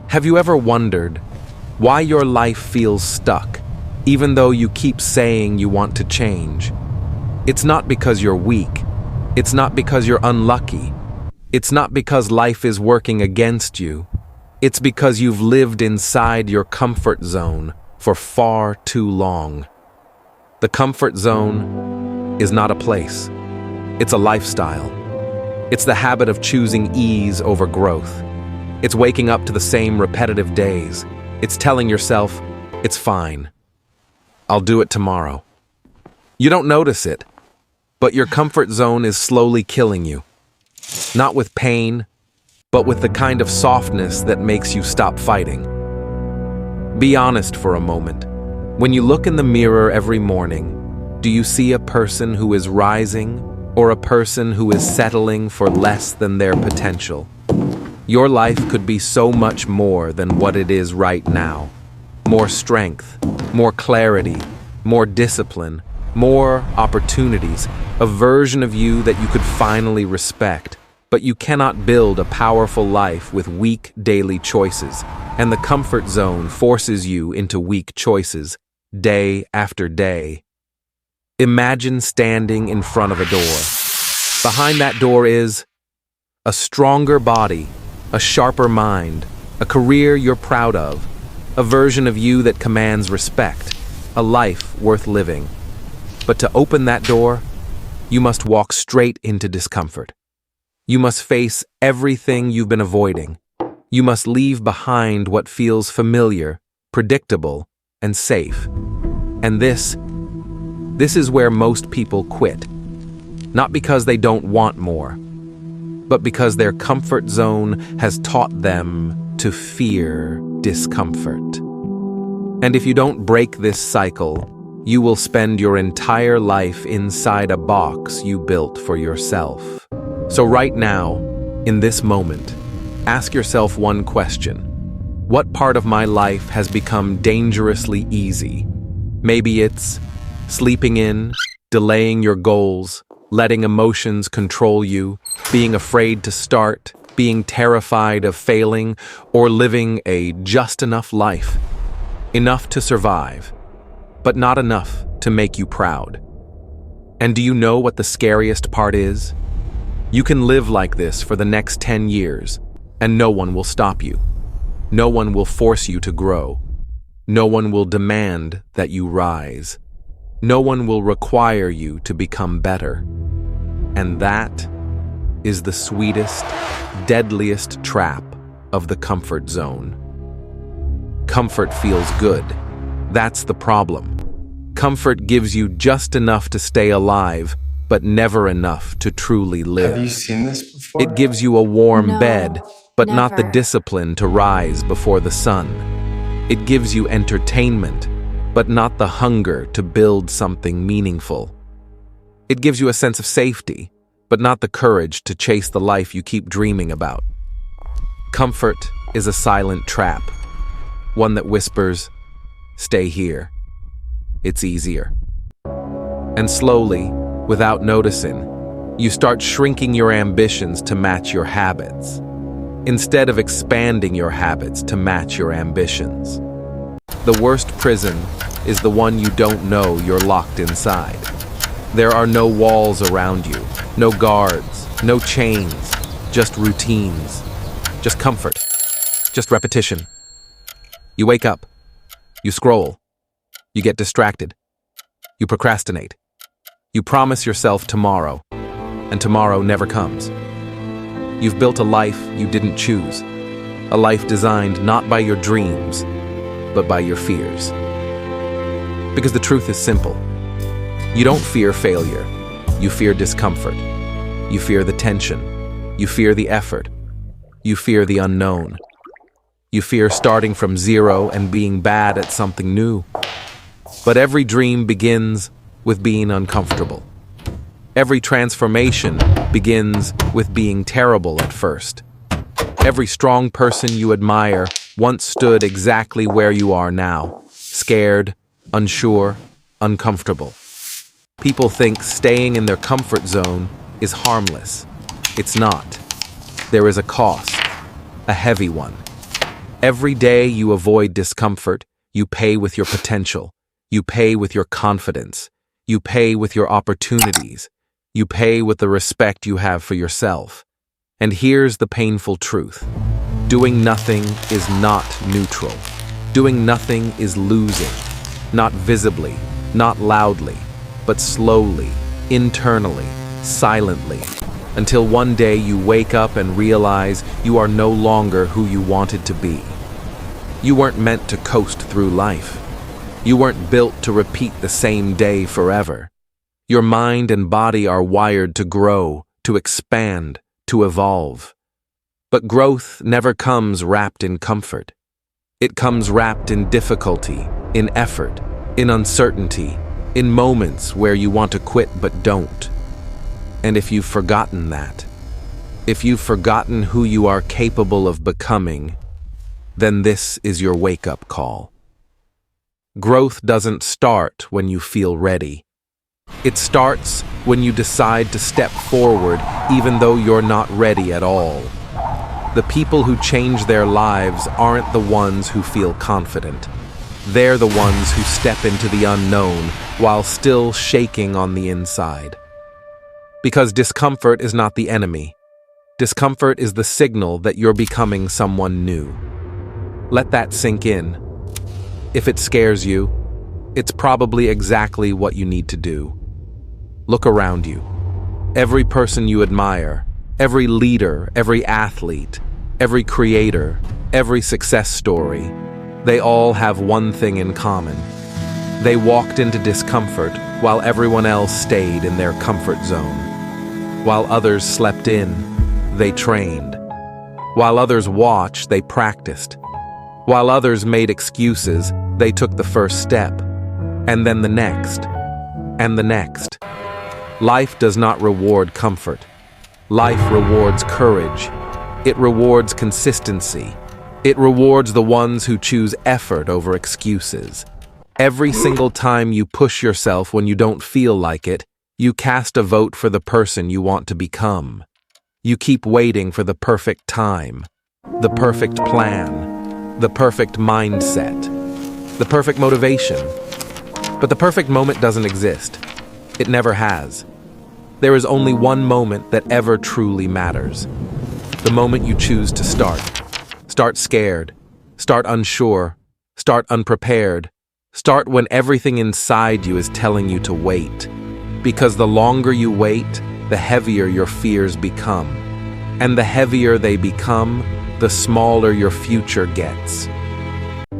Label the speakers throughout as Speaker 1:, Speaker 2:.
Speaker 1: Have you ever wondered why your life feels stuck, even though you keep saying you want to change? It's not because you're weak. It's not because you're unlucky. It's not because life is working against you. It's because you've lived inside your comfort zone for far too long. The comfort zone is not a place. It's a lifestyle. It's the habit of choosing ease over growth. It's waking up to the same repetitive days. It's telling yourself, it's fine. I'll do it tomorrow. You don't notice it, but your comfort zone is slowly killing you. Not with pain, but with the kind of softness that makes you stop fighting. Be honest for a moment. When you look in the mirror every morning, do you see a person who is rising or a person who is settling for less than their potential? Your life could be so much more than what it is right now. More strength, more clarity, more discipline, more opportunities, a version of you that you could finally respect. But you cannot build a powerful life with weak daily choices, and the comfort zone forces you into weak choices, day after day. Imagine standing in front of a door. Behind that door is a stronger body, a sharper mind, a career you're proud of, a version of you that commands respect, a life worth living. But to open that door, you must walk straight into discomfort. You must face everything you've been avoiding. You must leave behind what feels familiar, predictable, and safe. And this is where most people quit. Not because they don't want more, but because their comfort zone has taught them to fear discomfort. And if you don't break this cycle, you will spend your entire life inside a box you built for yourself. So right now, in this moment, ask yourself one question. What part of my life has become dangerously easy? Maybe it's sleeping in, delaying your goals, letting emotions control you, being afraid to start, being terrified of failing, or living a just enough life. Enough to survive, but not enough to make you proud. And do you know what the scariest part is? You can live like this for the next 10 years, and no one will stop you. No one will force you to grow. No one will demand that you rise. No one will require you to become better. And that is the sweetest, deadliest trap of the comfort zone. Comfort feels good. That's the problem. Comfort gives you just enough to stay alive, but never enough to truly live.
Speaker 2: Have you seen this before?
Speaker 1: It gives you a warm
Speaker 3: No,
Speaker 1: bed, but not the
Speaker 3: never.
Speaker 1: discipline to rise before the sun. It gives you entertainment, but not the hunger to build something meaningful. It gives you a sense of safety, but not the courage to chase the life you keep dreaming about. Comfort is a silent trap, one that whispers, "Stay here. It's easier." And slowly, without noticing, you start shrinking your ambitions to match your habits, instead of expanding your habits to match your ambitions. The worst prison is the one you don't know you're locked inside. There are no walls around you, no guards, no chains, just routines, just comfort, just repetition. You wake up, you scroll, you get distracted, you procrastinate. You promise yourself tomorrow, and tomorrow never comes. You've built a life you didn't choose, a life designed not by your dreams, but by your fears. Because the truth is simple. You don't fear failure, you fear discomfort. You fear the tension, you fear the effort, you fear the unknown. You fear starting from zero and being bad at something new. But every dream begins with being uncomfortable. Every transformation begins with being terrible at first. Every strong person you admire once stood exactly where you are now, scared, unsure, uncomfortable. People think staying in their comfort zone is harmless. It's not. There is a cost, a heavy one. Every day you avoid discomfort, you pay with your potential. You pay with your confidence. You pay with your opportunities. You pay with the respect you have for yourself. And here's the painful truth. Doing nothing is not neutral. Doing nothing is losing. Not visibly, not loudly, but slowly, internally, silently, until one day you wake up and realize you are no longer who you wanted to be. You weren't meant to coast through life. You weren't built to repeat the same day forever. Your mind and body are wired to grow, to expand, to evolve. But growth never comes wrapped in comfort. It comes wrapped in difficulty, in effort, in uncertainty, in moments where you want to quit but don't. And if you've forgotten that, if you've forgotten who you are capable of becoming, then this is your wake-up call. Growth doesn't start when you feel ready. It starts when you decide to step forward even though you're not ready at all. The people who change their lives aren't the ones who feel confident. They're the ones who step into the unknown while still shaking on the inside. Because discomfort is not the enemy. Discomfort is the signal that you're becoming someone new. Let that sink in. If it scares you, it's probably exactly what you need to do. Look around you. Every person you admire, every leader, every athlete, every creator, every success story, they all have one thing in common. They walked into discomfort while everyone else stayed in their comfort zone. While others slept in, they trained. While others watched, they practiced. While others made excuses, they took the first step. And then the next. And the next. Life does not reward comfort. Life rewards courage. It rewards consistency. It rewards the ones who choose effort over excuses. Every single time you push yourself when you don't feel like it, you cast a vote for the person you want to become. You keep waiting for the perfect time, the perfect plan, the perfect mindset, the perfect motivation. But the perfect moment doesn't exist. It never has. There is only one moment that ever truly matters. The moment you choose to start. Start scared. Start unsure. Start unprepared. Start when everything inside you is telling you to wait. Because the longer you wait, the heavier your fears become. And the heavier they become, the smaller your future gets.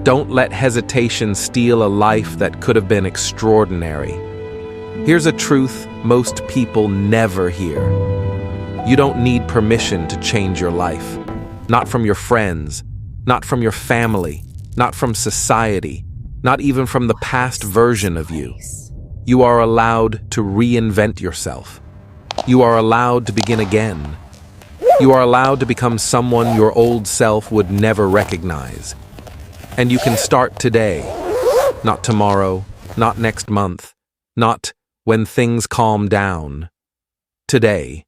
Speaker 1: Don't let hesitation steal a life that could have been extraordinary. Here's a truth most people never hear. You don't need permission to change your life. Not from your friends, not from your family, not from society, not even from the past version of you. You are allowed to reinvent yourself. You are allowed to begin again. You are allowed to become someone your old self would never recognize. And you can start today, not tomorrow, not next month, not when things calm down. Today.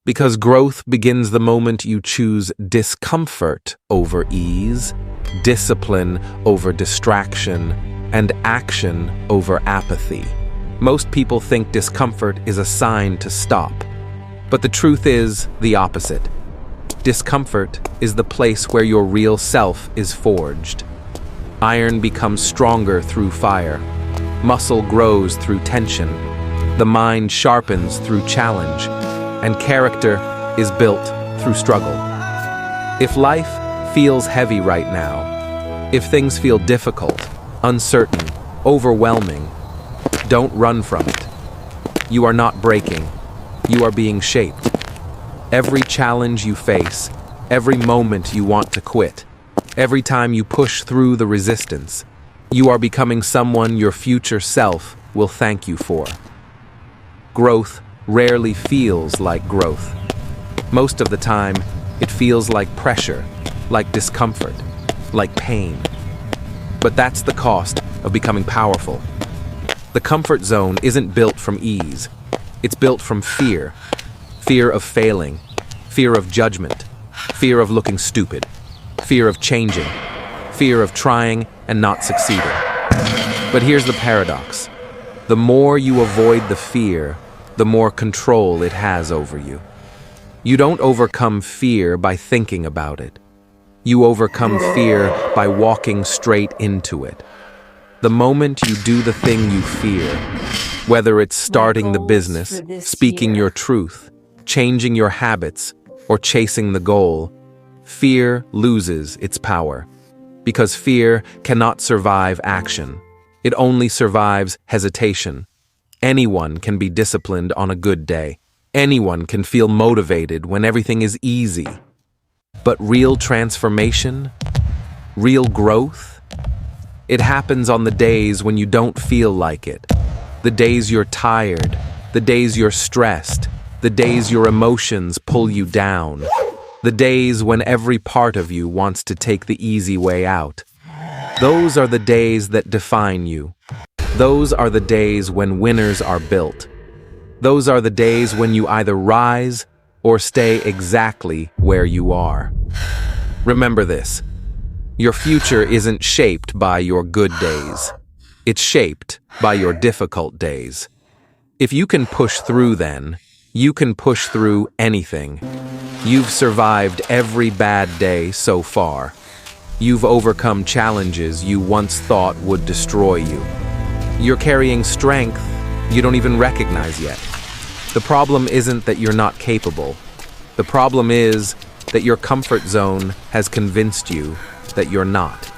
Speaker 1: Because growth begins the moment you choose discomfort over ease, discipline over distraction, and action over apathy. Most people think discomfort is a sign to stop. But the truth is the opposite. Discomfort is the place where your real self is forged. Iron becomes stronger through fire. Muscle grows through tension. The mind sharpens through challenge. And character is built through struggle. If life feels heavy right now, if things feel difficult, uncertain, overwhelming, don't run from it. You are not breaking. You are being shaped. Every challenge you face, every moment you want to quit, every time you push through the resistance, you are becoming someone your future self will thank you for. Growth rarely feels like growth. Most of the time, it feels like pressure, like discomfort, like pain. But that's the cost of becoming powerful. The comfort zone isn't built from ease. It's built from fear. Fear of failing, fear of judgment, fear of looking stupid, fear of changing, fear of trying and not succeeding. But here's the paradox. The more you avoid the fear, the more control it has over you. You don't overcome fear by thinking about it. You overcome fear by walking straight into it. The moment you do the thing you fear, whether it's starting the business, speaking your truth, changing your habits, or chasing the goal, fear loses its power. Because fear cannot survive action. It only survives hesitation. Anyone can be disciplined on a good day. Anyone can feel motivated when everything is easy. But real transformation, real growth, it happens on the days when you don't feel like it. The days you're tired, the days you're stressed, the days your emotions pull you down, the days when every part of you wants to take the easy way out. Those are the days that define you. Those are the days when winners are built. Those are the days when you either rise or stay exactly where you are. Remember this. Your future isn't shaped by your good days. It's shaped by your difficult days. If you can push through then, you can push through anything. You've survived every bad day so far. You've overcome challenges you once thought would destroy you. You're carrying strength you don't even recognize yet. The problem isn't that you're not capable. The problem is that your comfort zone has convinced you that you're not.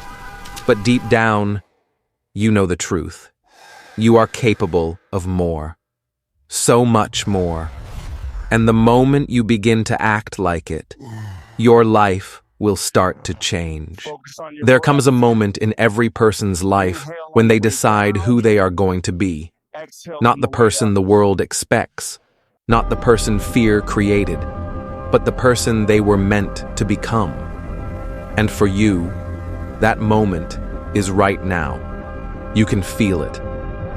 Speaker 1: But deep down, you know the truth. You are capable of more. So much more. And the moment you begin to act like it, your life will start to change. There comes a moment in every person's life when they decide who they are going to be. Not the person the world expects, not the person fear created, but the person they were meant to become. And for you, that moment is right now. You can feel it.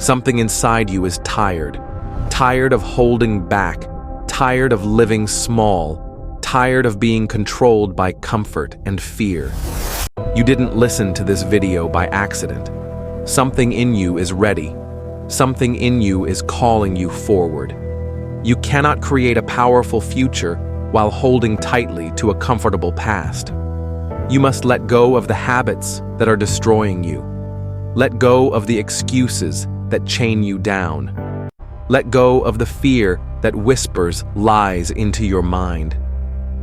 Speaker 1: Something inside you is tired. Tired of holding back. Tired of living small. Tired of being controlled by comfort and fear. You didn't listen to this video by accident. Something in you is ready. Something in you is calling you forward. You cannot create a powerful future while holding tightly to a comfortable past. You must let go of the habits that are destroying you. Let go of the excuses that chain you down. Let go of the fear that whispers lies into your mind.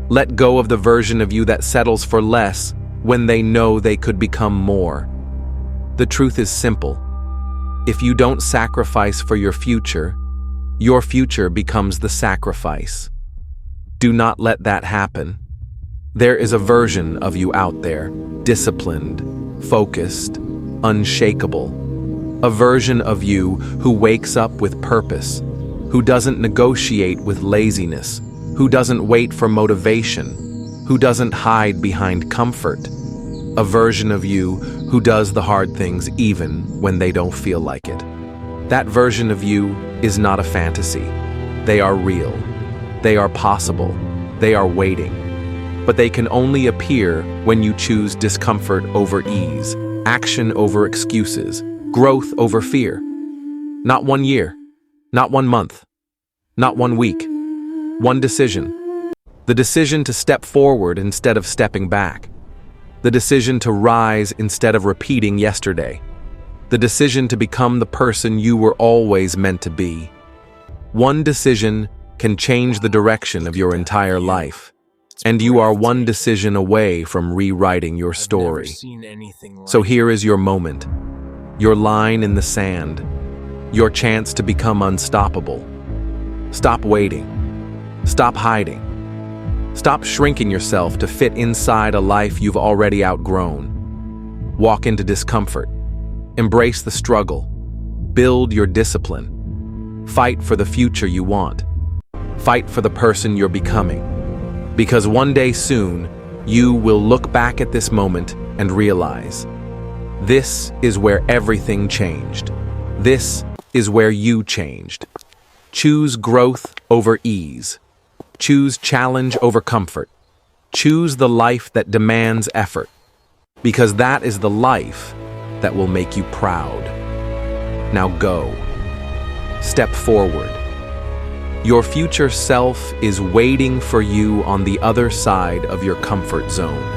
Speaker 1: Let go of the version of you that settles for less when they know they could become more. The truth is simple. If you don't sacrifice for your future becomes the sacrifice. Do not let that happen. There is a version of you out there, disciplined, focused, unshakable. A version of you who wakes up with purpose, who doesn't negotiate with laziness, who doesn't wait for motivation, who doesn't hide behind comfort. A version of you who does the hard things even when they don't feel like it. That version of you is not a fantasy. They are real. They are possible. They are waiting. But they can only appear when you choose discomfort over ease, action over excuses, growth over fear. Not 1 year, not 1 month, not 1 week. One decision. The decision to step forward instead of stepping back. The decision to rise instead of repeating yesterday. The decision to become the person you were always meant to be. One decision can change the direction of your entire life. And you are one decision away from rewriting your story. So here is your moment. Your line in the sand. Your chance to become unstoppable. Stop waiting. Stop hiding. Stop shrinking yourself to fit inside a life you've already outgrown. Walk into discomfort. Embrace the struggle. Build your discipline. Fight for the future you want. Fight for the person you're becoming. Because one day soon, you will look back at this moment and realize, this is where everything changed. This is where you changed. Choose growth over ease. Choose challenge over comfort. Choose the life that demands effort, because that is the life that will make you proud. Now go. Step forward. Your future self is waiting for you on the other side of your comfort zone.